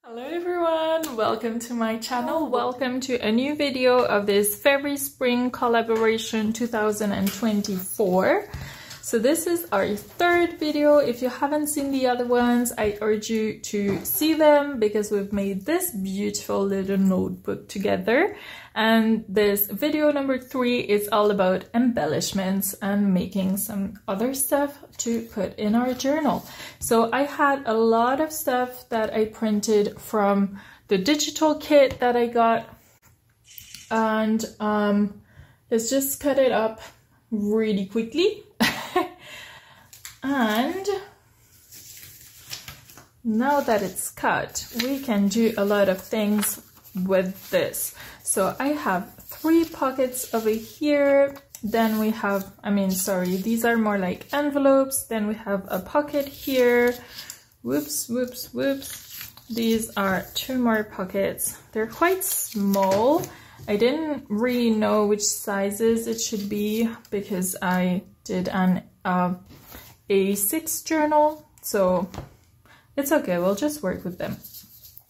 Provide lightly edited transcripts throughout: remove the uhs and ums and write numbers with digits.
Hello everyone, welcome to my channel. Welcome to a new video of this Fairy Spring Collaboration 2024. So this is our third video. If you haven't seen the other ones, I urge you to see them because we've made this beautiful little notebook together. And this video number 3 is all about embellishments and making some other stuff to put in our journal. So I had a lot of stuff that I printed from the digital kit that I got, and let's just cut it up really quickly. And now that it's cut, we can do a lot of things with this. So I have 3 pockets over here. Then we have, these are more like envelopes. Then we have a pocket here. Whoops, whoops, whoops. These are 2 more pockets. They're quite small. I didn't really know which sizes it should be because I did an A6 journal, so it's okay, we'll just work with them.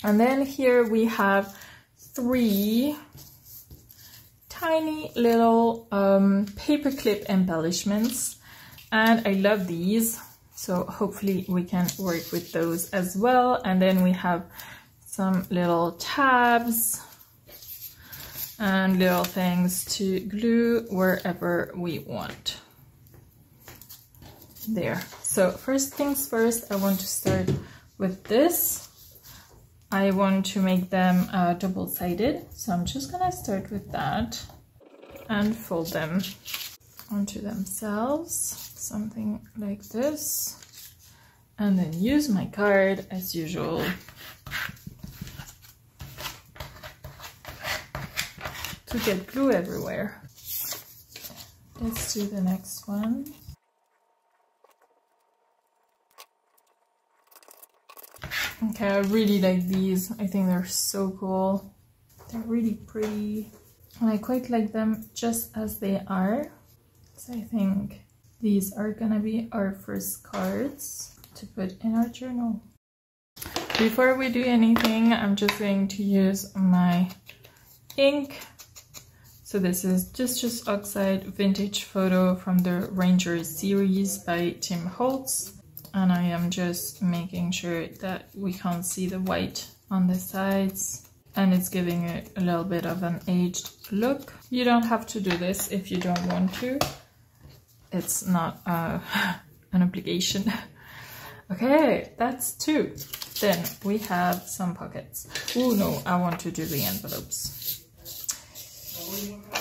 And then here we have 3 tiny little paperclip embellishments, and I love these, so hopefully we can work with those as well. And then we have some little tabs and little things to glue wherever we want. There. So first things first, I want to start with this. I want to make them double-sided, so I'm just gonna start with that and fold them onto themselves, something like this, and then use my card as usual to get glue everywhere. Let's do the next one. Okay, I really like these. I think they're so cool. They're really pretty. And I quite like them just as they are. So I think these are gonna be our first cards to put in our journal. Before we do anything, I'm just going to use my ink. So this is just Oxide Vintage Photo from the Ranger series by Tim Holtz. And I am just making sure that we can't see the white on the sides, and it's giving it a little bit of an aged look. You don't have to do this if you don't want to. It's not an obligation. Okay, that's 2. Then we have some pockets. Oh no, I want to do the envelopes.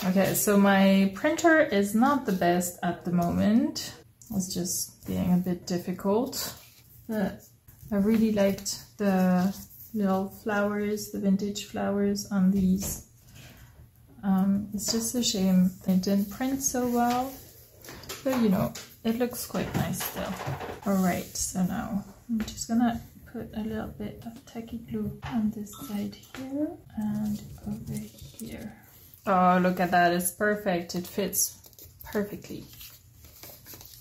Okay, so my printer is not the best at the moment. It's just being a bit difficult, but I really liked the little flowers, the vintage flowers on these. It's just a shame it didn't print so well, but you know, it looks quite nice still. Alright, so now I'm just gonna put a little bit of tacky glue on this side here and over here. Oh, look at that, it's perfect, it fits perfectly.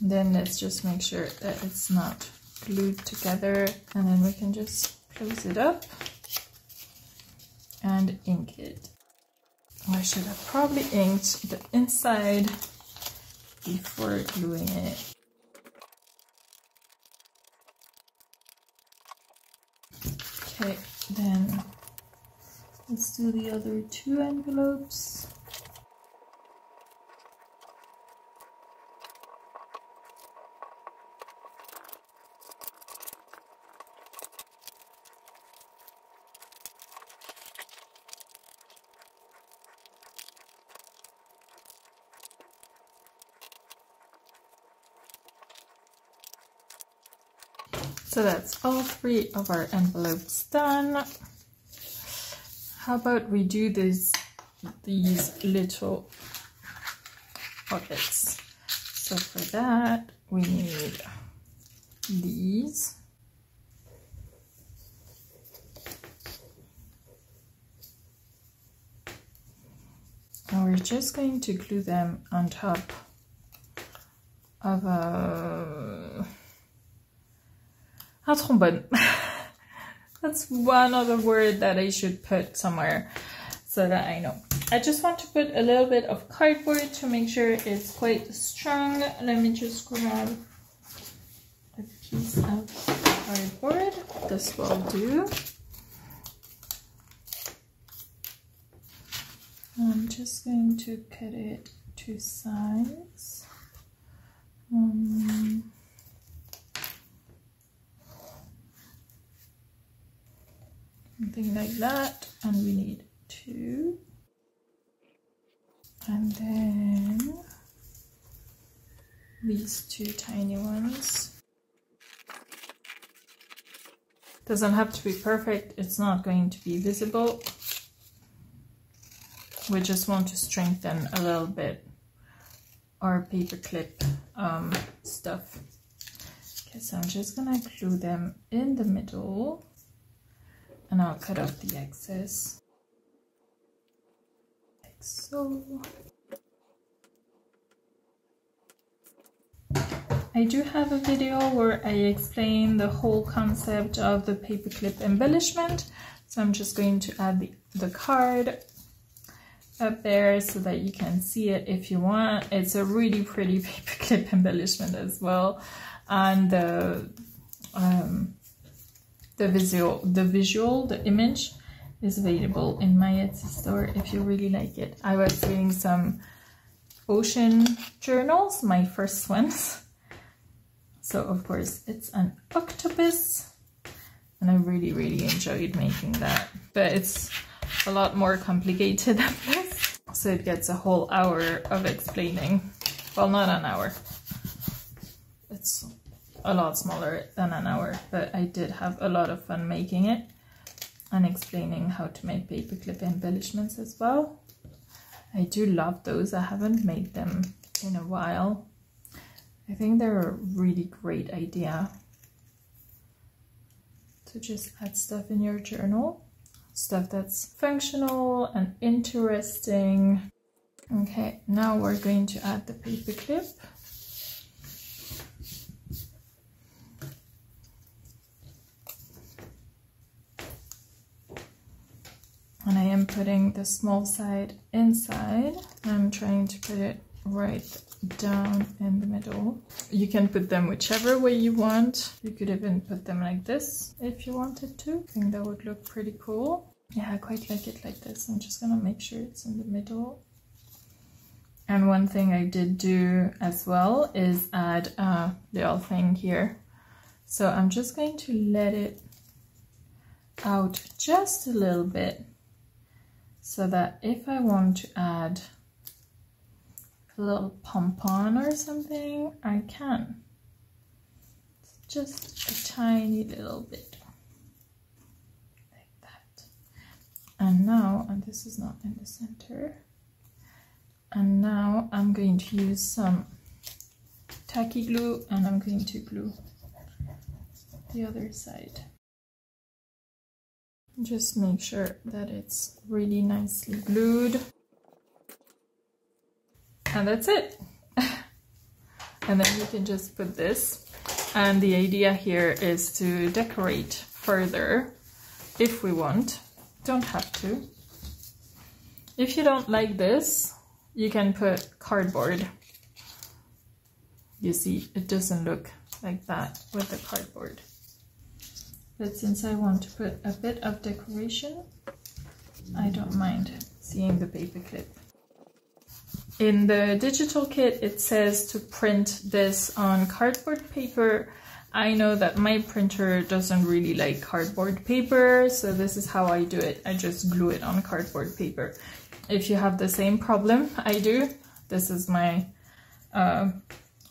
Then let's just make sure that it's not glued together, and then we can just close it up and ink it. I should have probably inked the inside before gluing it. Okay, then let's do the other 2 envelopes. So that's all 3 of our envelopes done. How about we do these little pockets? So for that, we need these. And we're just going to glue them on top of a trombone. That's one other word that I should put somewhere so that I know. I just want to put a little bit of cardboard to make sure it's quite strong. Let me just grab a piece of cardboard. This will do. I'm just going to cut it to size. Something like that, and we need 2. And then these 2 tiny ones. Doesn't have to be perfect, it's not going to be visible. We just want to strengthen a little bit our paperclip stuff. Okay, so I'm just gonna glue them in the middle, and I'll cut off the excess, like so. I do have a video where I explain the whole concept of the paperclip embellishment, so I'm just going to add the card up there so that you can see it if you want. It's a really pretty paperclip embellishment as well, and the image is available in my Etsy store if you really like it. I was doing some ocean journals, my first ones, so of course it's an octopus, and I really enjoyed making that, but it's a lot more complicated than this, so it gets a whole hour of explaining. Well, not an hour, it's a lot smaller than an hour, but I did have a lot of fun making it and explaining how to make paperclip embellishments as well. I do love those. I haven't made them in a while. I think they're a really great idea to just add stuff in your journal. Stuff that's functional and interesting. Okay, now we're going to add the paperclip. And I am putting the small side inside. I'm trying to put it right down in the middle. You can put them whichever way you want. You could even put them like this if you wanted to. I think that would look pretty cool. Yeah, I quite like it like this. I'm just gonna make sure it's in the middle. And one thing I did do as well is add a little thing here. So I'm just going to let it out just a little bit, so that if I want to add a little pom-pom or something, I can. Just a tiny little bit, like that. And now, and this is not in the center, and now I'm going to use some tacky glue, and I'm going to glue the other side. Just make sure that it's really nicely glued. And that's it. And then you can just put this. And the idea here is to decorate further if we want. Don't have to. If you don't like this, you can put cardboard. You see, it doesn't look like that with the cardboard. But since I want to put a bit of decoration, I don't mind seeing the paperclip. In the digital kit, it says to print this on cardboard paper. I know that my printer doesn't really like cardboard paper, so this is how I do it. I just glue it on cardboard paper. If you have the same problem I do, this is my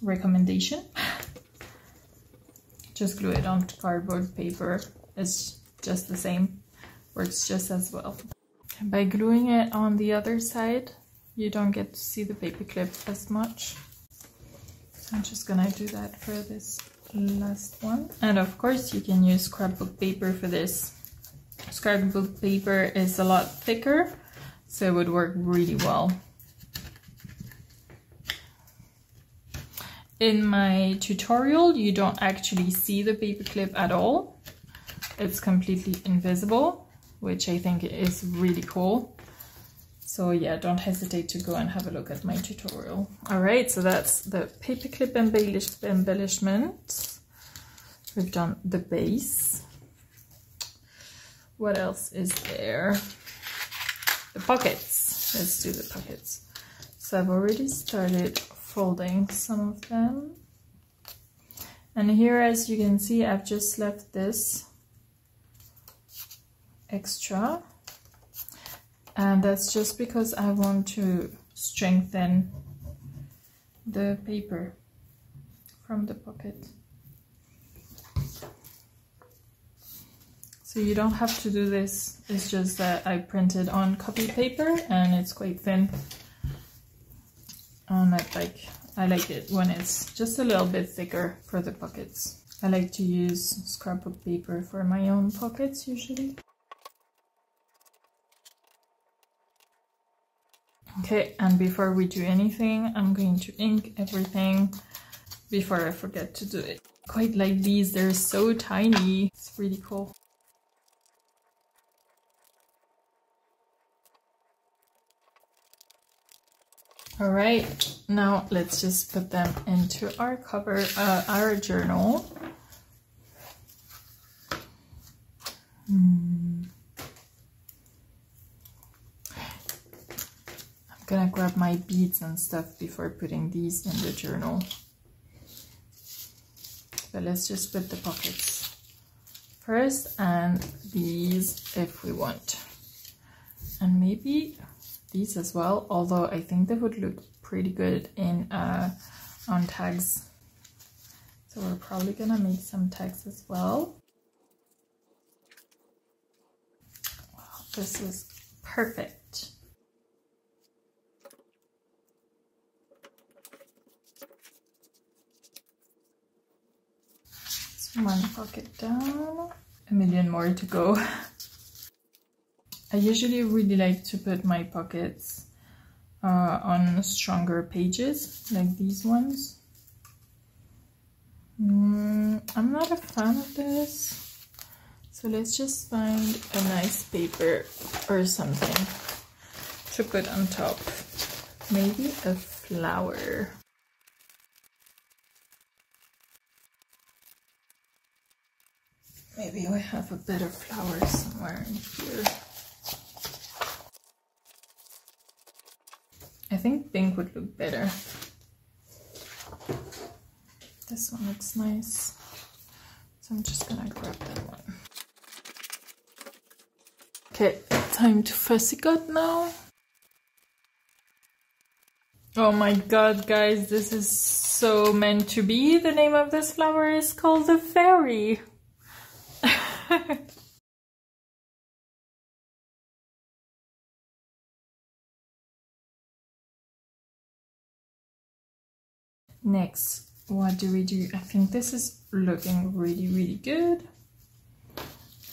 recommendation. Just glue it on cardboard paper. It's just the same, works just as well. And by gluing it on the other side, you don't get to see the paperclip as much. So I'm just gonna do that for this last one. And of course you can use scrapbook paper for this. Scrapbook paper is a lot thicker, so it would work really well. In my tutorial, you don't actually see the paperclip at all. it's completely invisible, which I think is really cool. So yeah, don't hesitate to go and have a look at my tutorial. All right, so that's the paperclip embellishment. We've done the base. What else is there? The pockets. Let's do the pockets. So I've already started folding some of them. And here, as you can see, I've just left this extra. And that's just because I want to strengthen the paper from the pocket. So you don't have to do this, it's just that I printed on copy paper and it's quite thin. And I like it when it's just a little bit thicker for the pockets. I like to use scrapbook paper for my own pockets usually. Okay, and before we do anything, I'm going to ink everything before I forget to do it. Quite like these, they're so tiny. It's really cool. All right, now let's just put them into our cover, our journal. I'm gonna grab my beads and stuff before putting these in the journal. But let's just put the pockets first and these if we want. And maybe these as well, although I think they would look pretty good in on tags. So we're probably gonna make some tags as well. Wow, this is perfect. One pocket down, a million more to go. I usually really like to put my pockets on stronger pages, like these ones. I'm not a fan of this, so let's just find a nice paper or something to put on top. Maybe a flower. Maybe we have a better flower somewhere in here. I think pink would look better. This one looks nice. So I'm just gonna grab that one. Okay, time to fussy cut now. Oh my god, guys, this is so meant to be. The name of this flower is called the fairy. Next, what do we do? I think this is looking really, really good.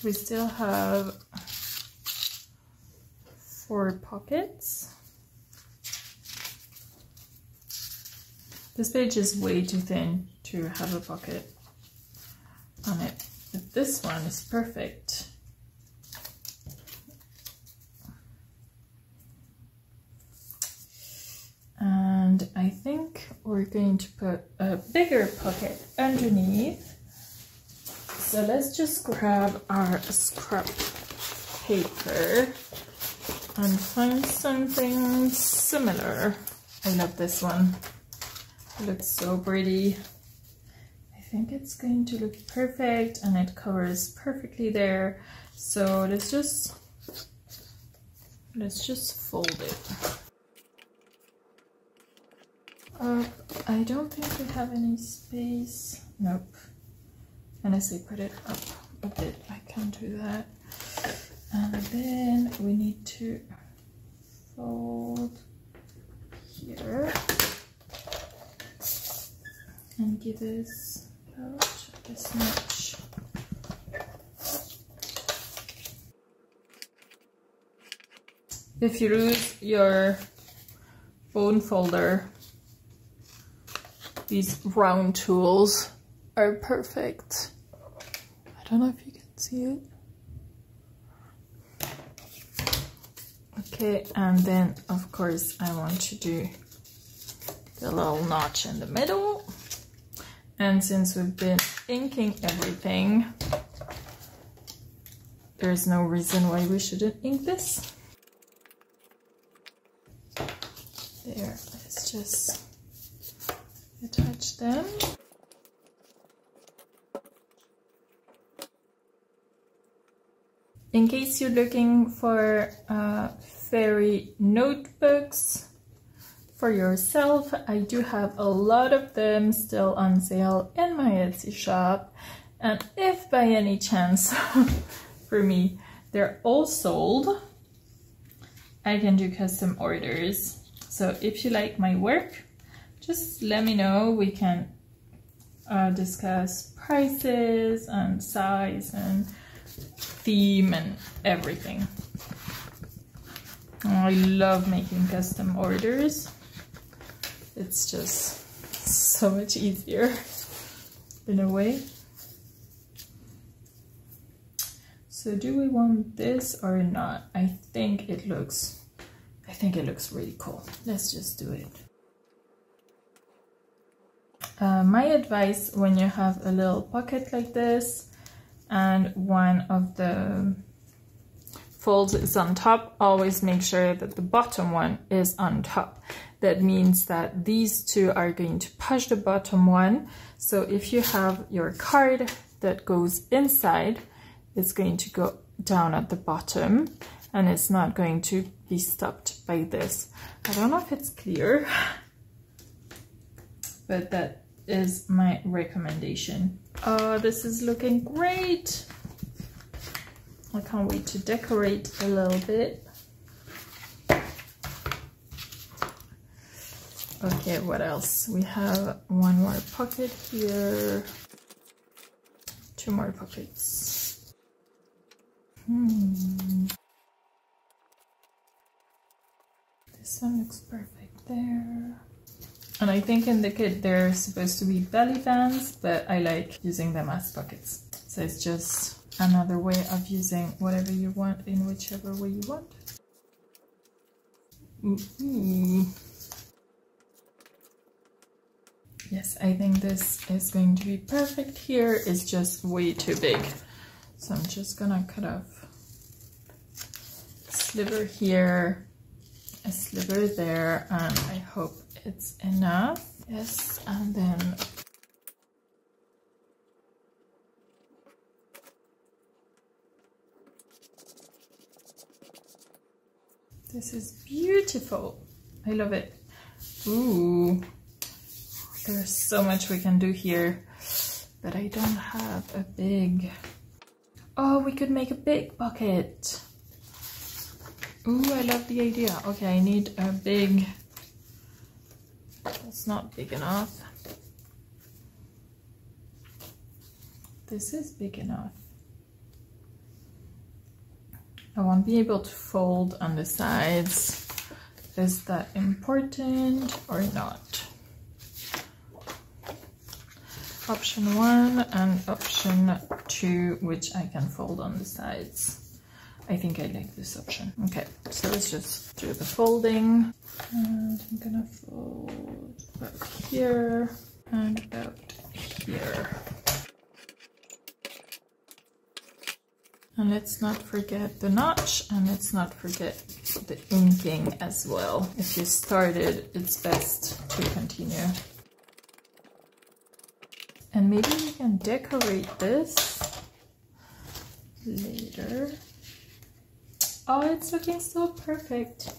We still have 4 pockets. This page is way too thin to have a pocket on it, but this one is perfect. And I think we're going to put a bigger pocket underneath. So let's just grab our scrap paper and find something similar. I love this one. It looks so pretty. I think it's going to look perfect and it covers perfectly there. So let's just fold it. I don't think we have any space. Nope. Unless we put it up a bit, I can do that. And then we need to fold here and give this about this much. If you lose your bone folder, these round tools are perfect. I don't know if you can See it? Okay, and then of course I want to do the little notch in the middle. And since we've been inking everything, there's no reason why we shouldn't ink this. There, let's just attach them. In case you're looking for fairy notebooks for yourself, I do have a lot of them still on sale in my Etsy shop. And if by any chance, for me, they're all sold, I can do custom orders. So if you like my work, just let me know. We can discuss prices and size and theme and everything. I love making custom orders. It's just so much easier in a way. So do we want this or not? I think it looks really cool. Let's just do it. My advice when you have a little pocket like this and one of the folds is on top, always make sure that the bottom one is on top. That means that these two are going to push the bottom one. So if you have your card that goes inside, it's going to go down at the bottom and it's not going to be stopped by this. I don't know if it's clear, but that is my recommendation. Oh, this is looking great. I can't wait to decorate a little bit. Okay, what else? We have one more pocket here. Two more pockets. This one looks perfect there. And I think in the kit they're supposed to be belly bands, but I like using them as pockets. So it's just another way of using whatever you want in whichever way you want. Yes, I think this is going to be perfect here. It's just way too big. So I'm just gonna cut off a sliver here, a sliver there, and I hope it's enough. Yes, and then this is beautiful. I love it. Ooh, there's so much we can do here, but I don't have a big... Oh, we could make a big bucket. Ooh, I love the idea. Okay, I need a big... That's not big enough. This is big enough. I won't be able to fold on the sides. Is that important or not? Option 1 and option 2, which I can fold on the sides. I think I like this option. Okay, so let's just do the folding. And I'm gonna fold about here and about here. And let's not forget the notch, and let's not forget the inking as well. If you started, it's best to continue. And maybe we can decorate this later. Oh, it's looking so perfect.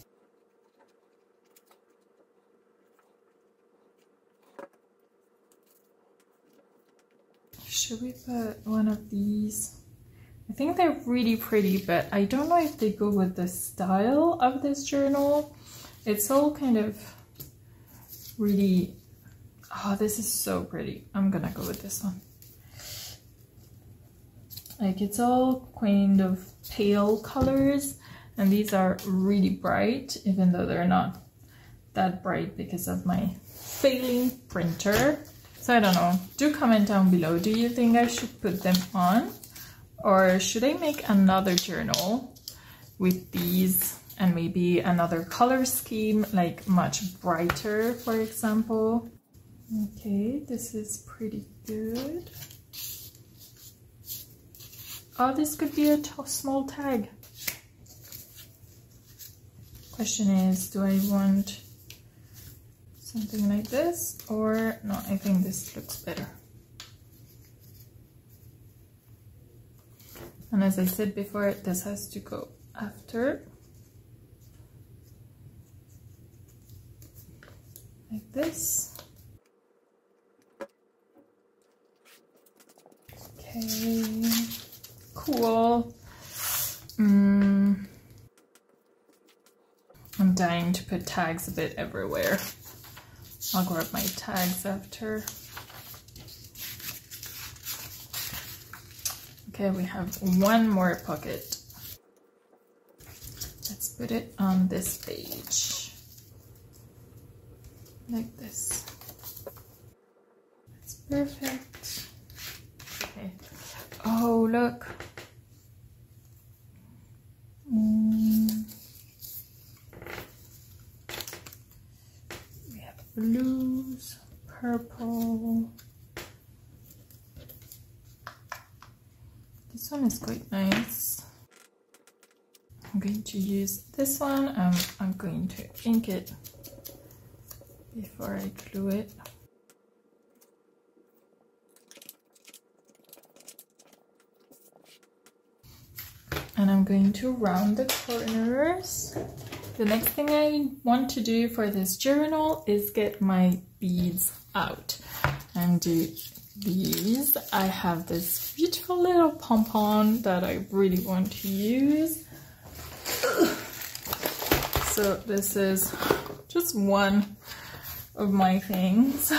Should we put one of these? I think they're really pretty, but I don't know if they go with the style of this journal. It's all kind of really... Oh, this is so pretty. I'm gonna go with this one. Like, it's all kind of pale colors, and these are really bright, even though they're not that bright because of my failing printer. So I don't know. Do comment down below. Do you think I should put them on? Or should I make another journal with these and maybe another color scheme, like much brighter, for example? Okay, this is pretty good. Oh, this could be a small tag. Question is, do I want something like this, or no, I think this looks better. And as I said before, this has to go after. Like this. Okay, cool. I'm dying to put tags a bit everywhere. I'll grab my tags after. Okay, we have one more pocket. Let's put it on this page. Like this. That's perfect. Okay. Oh, look. We have blues, purple. This one is quite nice. I'm going to use this one. I'm going to ink it before I glue it. And I'm going to round the corners. The next thing I want to do for this journal is get my beads out and do these. I have this beautiful little pom-pom that I really want to use. So this is just one of my things.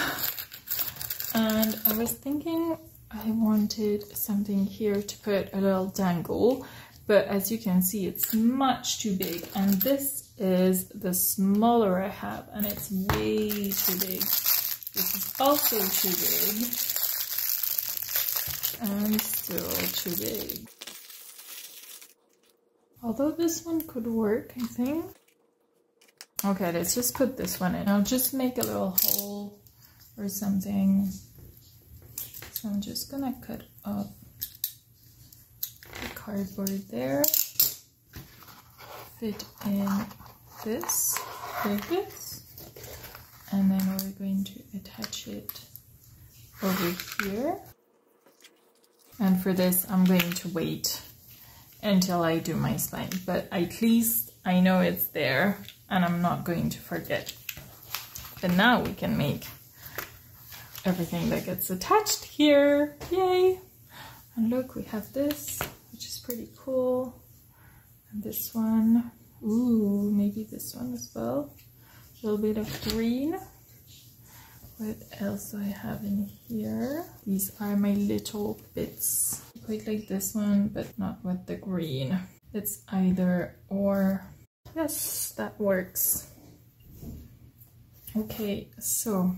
And I was thinking I wanted something here to put a little dangle, but as you can see, it's much too big. And this is the smaller I have, and it's way too big. This is also too big. And still too big. Although this one could work, I think. Okay, let's just put this one in. I'll just make a little hole or something. So I'm just gonna cut off the cardboard there. Fit in this, like this. And then we're going to attach it over here. And for this, I'm going to wait until I do my spine, but at least I know it's there and I'm not going to forget. But now we can make everything that gets attached here. Yay! And look, we have this, which is pretty cool. And this one, ooh, maybe this one as well. A little bit of green. What else do I have in here? These are my little bits. Quite like this one, but not with the green. It's either or. Yes, that works. Okay, so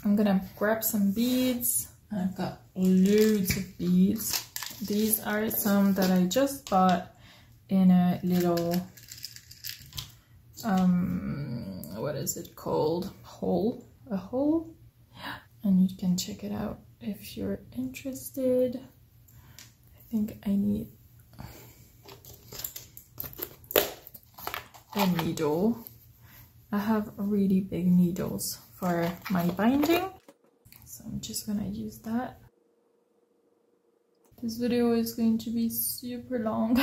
I'm gonna grab some beads. I've got loads of beads. These are some that I just bought in a little, what is it called? Hole. A hole, and you can check it out if you're interested. I think I need a needle. I have really big needles for my binding, so I'm just gonna use that. This video is going to be super long.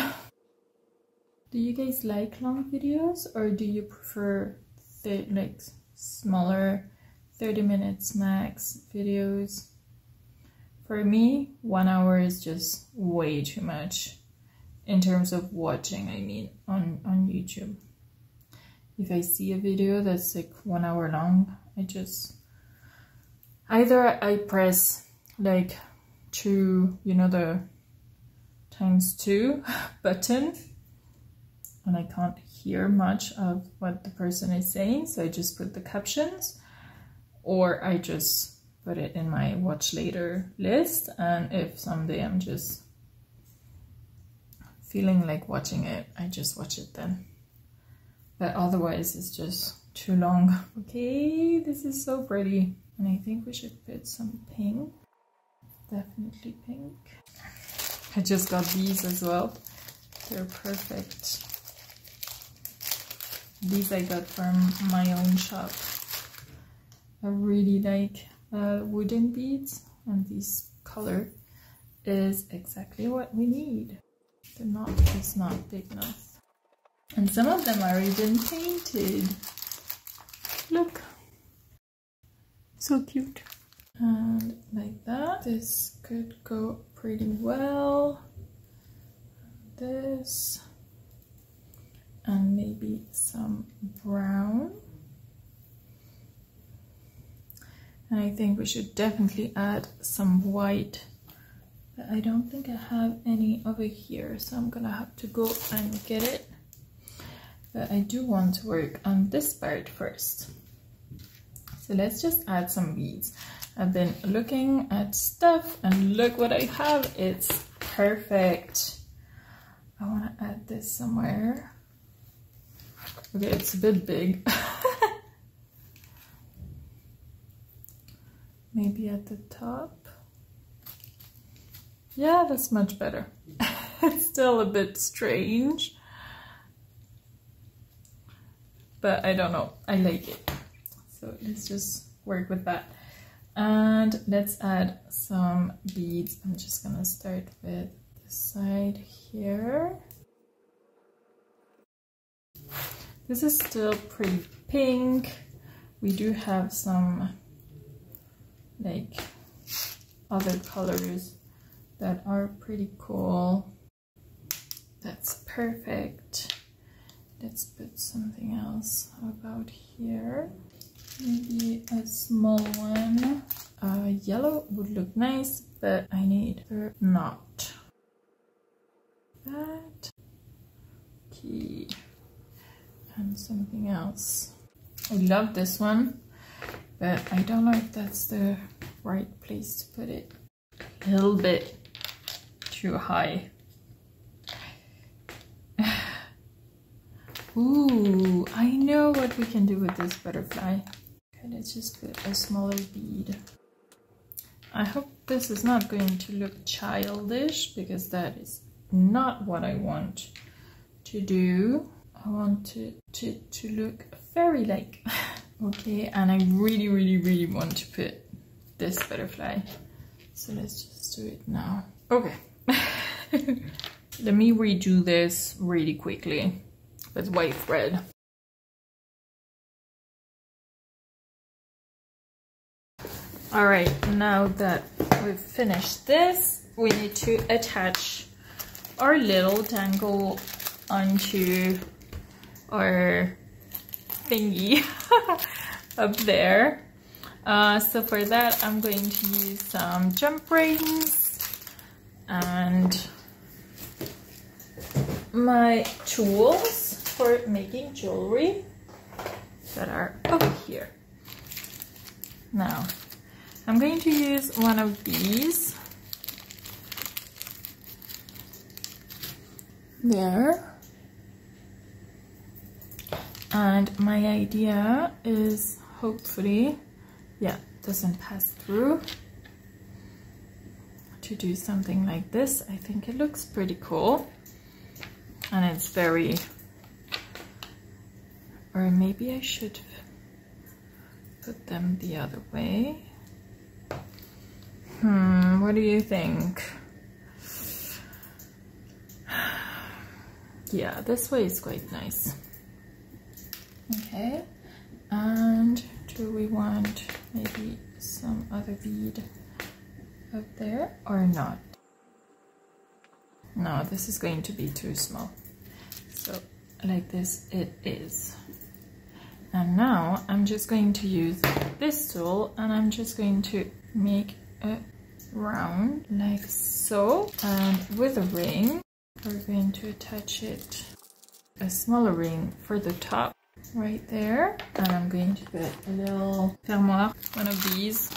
Do you guys like long videos, or do you prefer like smaller 30 minutes max videos? For me, 1 hour is just way too much in terms of watching, I mean, on YouTube. If I see a video that's like 1 hour long, I just, either I press like to, you know, the ×2 button, and I can't hear much of what the person is saying, so I just put the captions, or I just put it in my watch later list, and if someday I'm just feeling like watching it, I just watch it then. But otherwise it's just too long. Okay, this is so pretty. And I think we should put some pink. Definitely pink. I just got these as well. They're perfect. These I got from my own shop. I really like wooden beads, and this color is exactly what we need. The knot is not big enough. And some of them are even painted. Look. So cute. And like that. This could go pretty well. This. And maybe some brown. And I think we should definitely add some white. But I don't think I have any over here, so I'm gonna have to go and get it. But I do want to work on this part first. So let's just add some beads. I've been looking at stuff and look what I have. It's perfect. I want to add this somewhere. Okay, it's a bit big. Maybe at the top. Yeah, that's much better. It's still a bit strange. But I don't know, I like it. So let's just work with that. And let's add some beads. I'm just gonna start with the side here. This is still pretty pink. We do have some like other colors that are pretty cool. That's perfect. Let's put something else about here. Maybe a small one. Yellow would look nice, but I need a knot. That. Okay. And something else. I love this one, but I don't know if that's the right place to put it. A little bit too high. Ooh, I know what we can do with this butterfly. Okay, let's just put a smaller bead. I hope this is not going to look childish, because that is not what I want to do. I want it to look fairy-like. Okay, and I really want to put this butterfly. So let's just do it now. Okay. Let me redo this really quickly with white thread. All right, now that we've finished this, we need to attach our little tangle onto our thingy up there. So for that, I'm going to use some jump rings and my tools for making jewelry that are over here. Now, I'm going to use one of these. There. And my idea is hopefully, yeah, doesn't pass through, to do something like this. I think it looks pretty cool. And it's very, or maybe I should put them the other way. What do you think? Yeah, this way is quite nice. Okay, and do we want maybe some other bead up there or not? No, this is going to be too small. So like this it is. And now I'm just going to use this tool and I'm just going to make a round like so. And with a ring, we're going to attach it, a smaller ring for the top right there. And I'm going to put a little fermoir, one of these,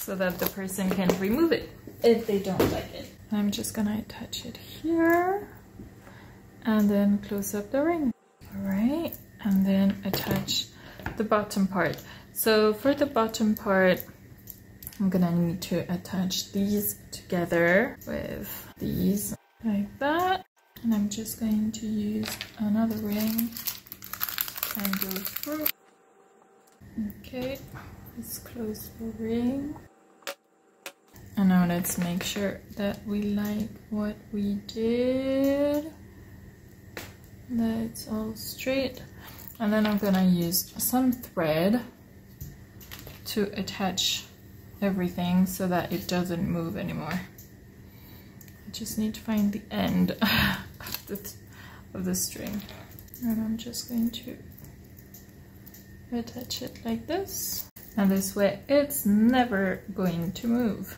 so that the person can remove it. if they don't like it. I'm just gonna attach it here and then close up the ring. All right, and then attach the bottom part. So for the bottom part, I'm gonna need to attach these together with these like that. And I'm just going to use another ring and go through. Okay, let's close the ring. And now let's make sure that we like what we did. That it's all straight. And then I'm gonna use some thread to attach everything so that it doesn't move anymore. I just need to find the end of the string. And I'm just going to attach it like this. And this way it's never going to move.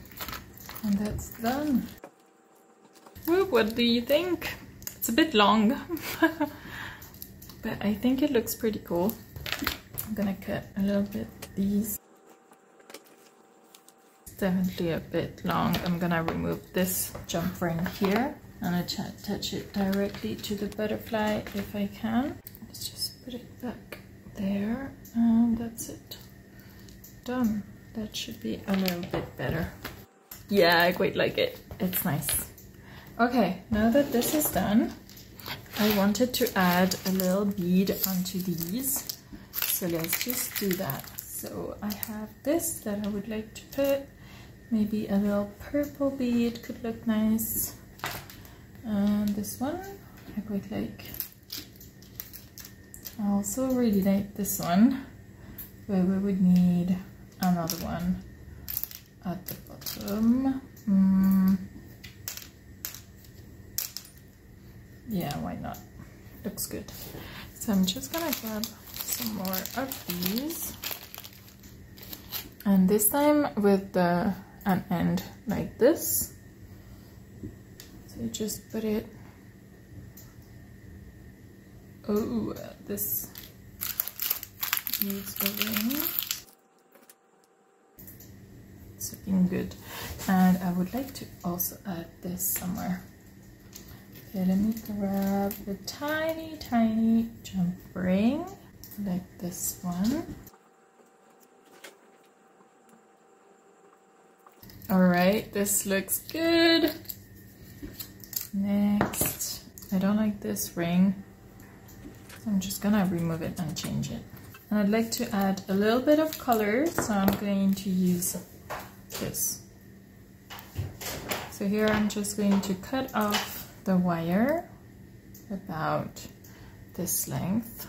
And that's done. Woo, what do you think? It's a bit long, but I think it looks pretty cool. I'm gonna cut a little bit these. It's definitely a bit long. I'm gonna remove this jump ring here and attach it directly to the butterfly if I can. Let's just put it back there, and that's it. Done. That should be a little bit better. Yeah, I quite like it. It's nice. Okay, now that this is done, I wanted to add a little bead onto these. So let's just do that. So I have this that I would like to put. Maybe a little purple bead could look nice. And this one I quite like. I also really like this one, where we would need another one at the bottom. Yeah, why not? Looks good. So I'm just gonna grab some more of these, and this time with an end like this. So you just put it. Oh, this needs a ring. It's looking good. And I would like to also add this somewhere. Okay, let me grab the tiny, tiny jump ring, like this one. All right, this looks good. Next, I don't like this ring, so I'm just gonna remove it and change it. And I'd like to add a little bit of color, so I'm going to use this. So here I'm just going to cut off the wire about this length.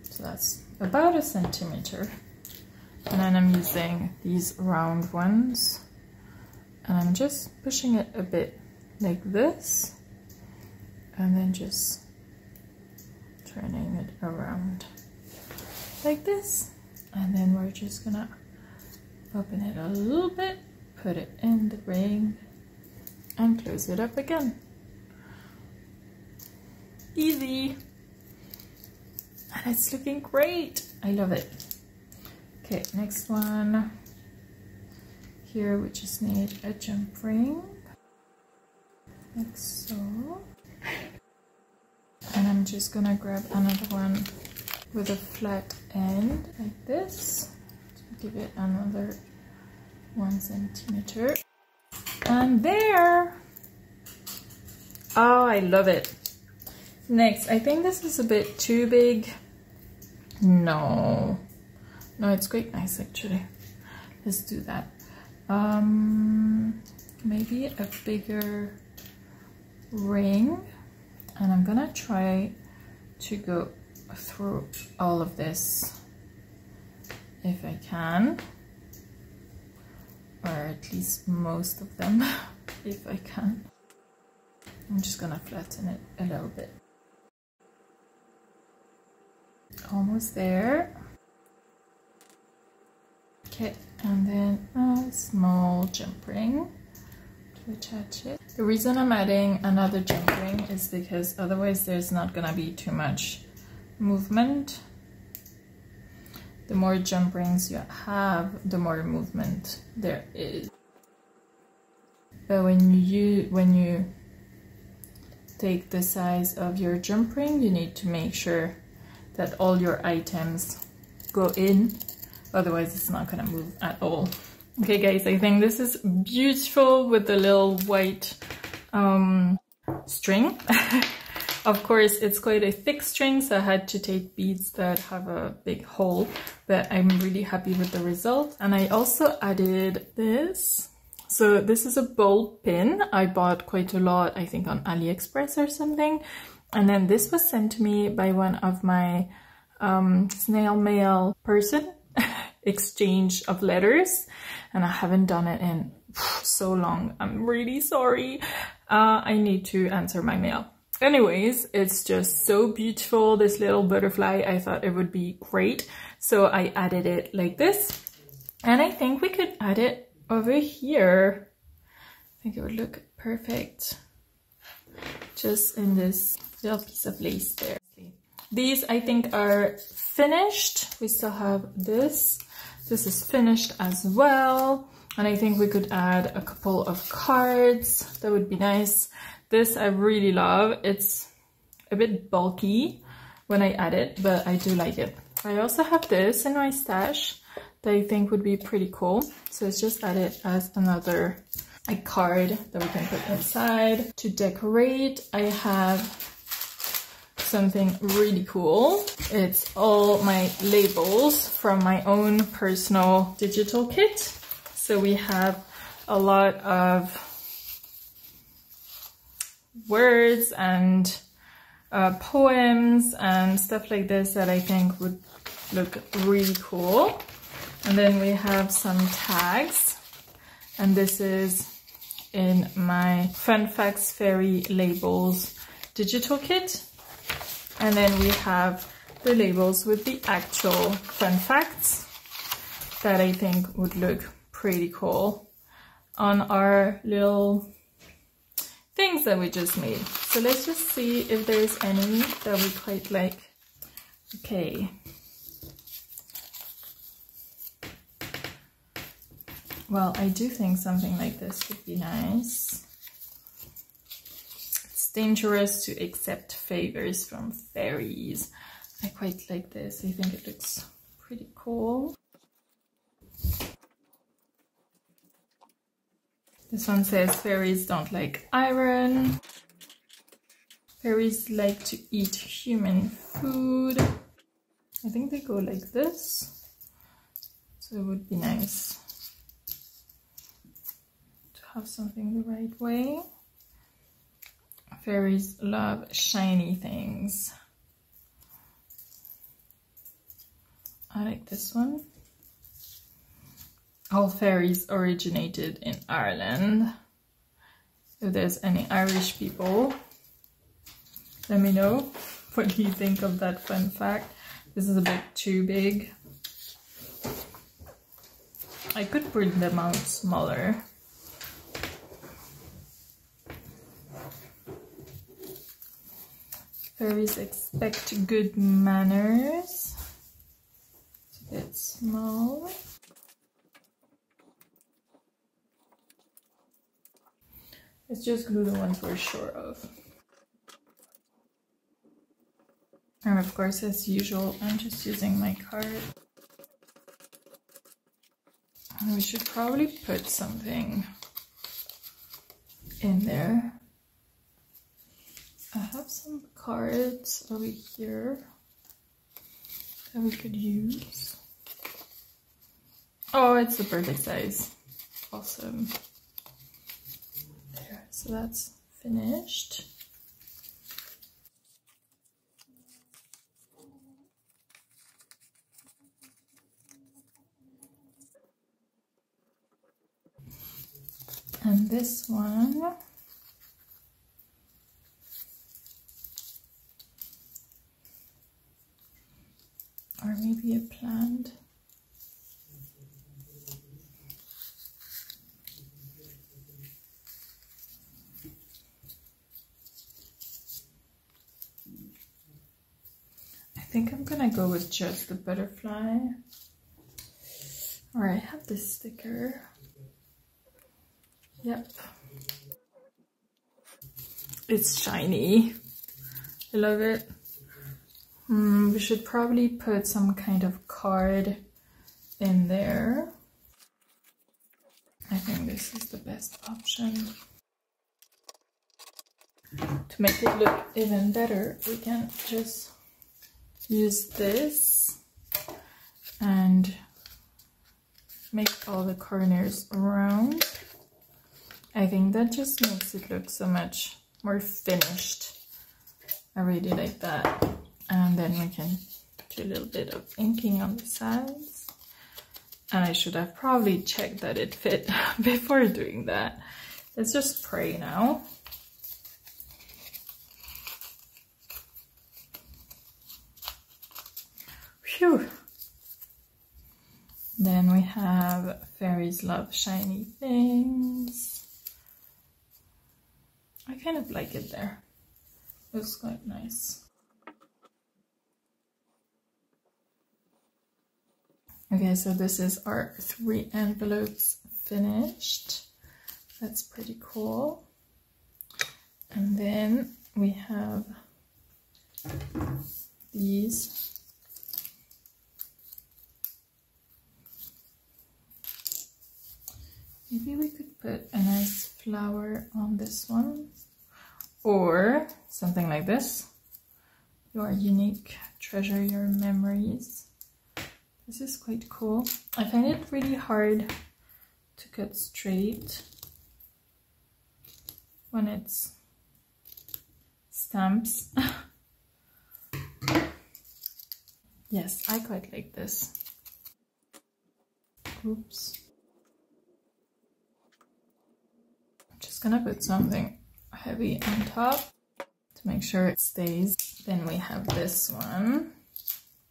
So that's about 1 centimeter. And then I'm using these round ones, and I'm just pushing it a bit like this, and then just turning it around like this. And then we're just gonna open it a little bit, put it in the ring, and close it up again. Easy. And it's looking great. I love it. Okay, next one. Here we just need a jump ring, like so. And I'm just gonna grab another one with a flat end, like this. Give it another 1 centimeter. And there! Oh, I love it. Next, I think this is a bit too big. No, it's quite nice actually. Let's do that. Maybe a bigger ring. And I'm gonna try to go through all of this if I can. Or at least most of them, if I can. I'm just gonna flatten it a little bit. Almost there. Okay, and then a small jump ring to attach it. The reason I'm adding another jump ring is because otherwise there's not gonna be too much movement. the more jump rings you have, the more movement there is. But when you take the size of your jump ring, you need to make sure that all your items go in, otherwise it's not gonna move at all. Okay guys, I think this is beautiful with the little white string. Of course, it's quite a thick string, so I had to take beads that have a big hole, but I'm really happy with the result. And I also added this. So this is a bowl pin. I bought quite a lot, I think on AliExpress or something. And then this was sent to me by one of my snail mail person, exchange of letters. And I haven't done it in so long. I'm really sorry. I need to answer my mail. Anyways, it's just so beautiful, this little butterfly. I thought it would be great, so I added it like this. And I think we could add it over here. I think it would look perfect just in this little piece of lace there. These I think are finished. We still have this. This is finished as well. And I think we could add a couple of cards. That would be nice. This I really love. It's a bit bulky when I add it, but I do like it. I also have this in my stash that I think would be pretty cool. So let's just add it as another card that we can put inside. To decorate, I have something really cool. It's all my labels from my own personal digital kit. So we have a lot of words and poems and stuff like this that I think would look really cool. And then we have some tags, and this is in my Fun Facts Fairy Labels digital kit. And then we have the labels with the actual fun facts that I think would look pretty cool on our little things that we just made. So let's just see if there's any that we quite like. Okay. Well, I do think something like this would be nice. It's dangerous to accept favors from fairies. I quite like this. I think it looks pretty cool. This one says fairies don't like iron. Fairies like to eat human food. I think they go like this. So it would be nice to have something the right way. Fairies love shiny things. I like this one. All fairies originated in Ireland. If there's any Irish people, let me know what do you think of that fun fact. This is a bit too big. I could print them out smaller. Fairies expect good manners. It's a bit small. Let's just glue the ones we're sure of. And of course, as usual, I'm just using my card. And we should probably put something in there. I have some cards over here that we could use. Oh, it's the perfect size. Awesome. There, so that's finished. And this one, or maybe a plant. I think I'm gonna go with just the butterfly. Or I have this sticker. Yep. It's shiny. I love it. We should probably put some kind of card in there. I think this is the best option. To make it look even better, we can just use this and make all the corners around. I think that just makes it look so much more finished. I really like that. And then we can do a little bit of inking on the sides. And I should have probably checked that it fit before doing that. Let's just spray now. Phew. Then we have Fairies Love Shiny Things. I kind of like it there. Looks quite nice. Okay, so this is our 3 envelopes finished. That's pretty cool. And then we have these. Maybe we could put a nice flower on this one. Or something like this. Your unique, treasure your memories. This is quite cool. I find it really hard to cut straight when it's stamps. Yes, I quite like this. Oops. I'm just gonna put something heavy on top to make sure it stays. Then we have this one.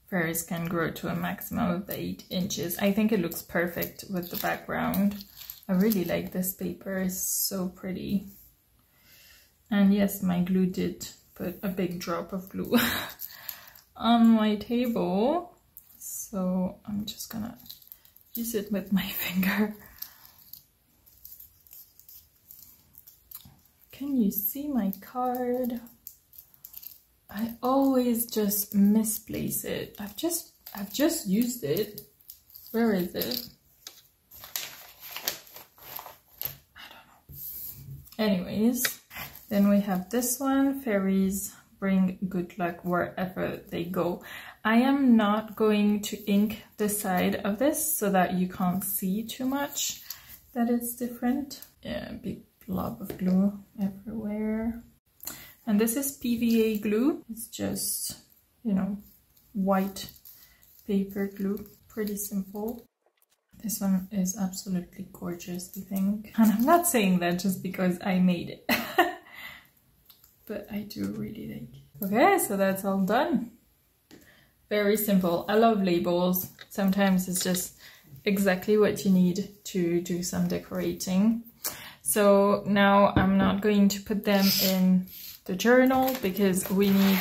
Fairies can grow to a maximum of 8 inches. I think it looks perfect with the background. I really like this paper, it's so pretty. And yes, my glue did put a big drop of glue on my table. So I'm just gonna use it with my finger. Can you see my card? I always just misplace it. I've just used it. Where is it? I don't know. Anyways, then we have this one. Fairies bring good luck wherever they go. I am not going to ink the side of this so that you can't see too much that it's different. Yeah, big blob of glue everywhere. And this is PVA glue. It's just, you know, white paper glue. Pretty simple. This one is absolutely gorgeous, I think. And I'm not saying that just because I made it. But I do really like it. Okay, so that's all done. Very simple. I love labels. Sometimes it's just exactly what you need to do some decorating. So now I'm not going to put them in the journal because we need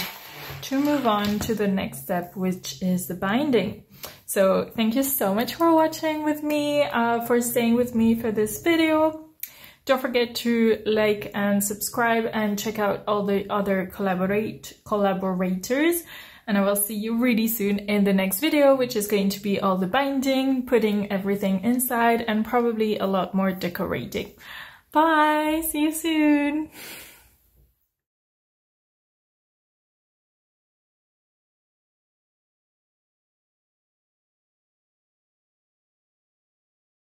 to move on to the next step, which is the binding. So thank you so much for watching with me, for staying with me for this video. Don't forget to like and subscribe and check out all the other collaborators. And I will see you really soon in the next video, which is going to be all the binding, putting everything inside, and probably a lot more decorating. Bye! See you soon!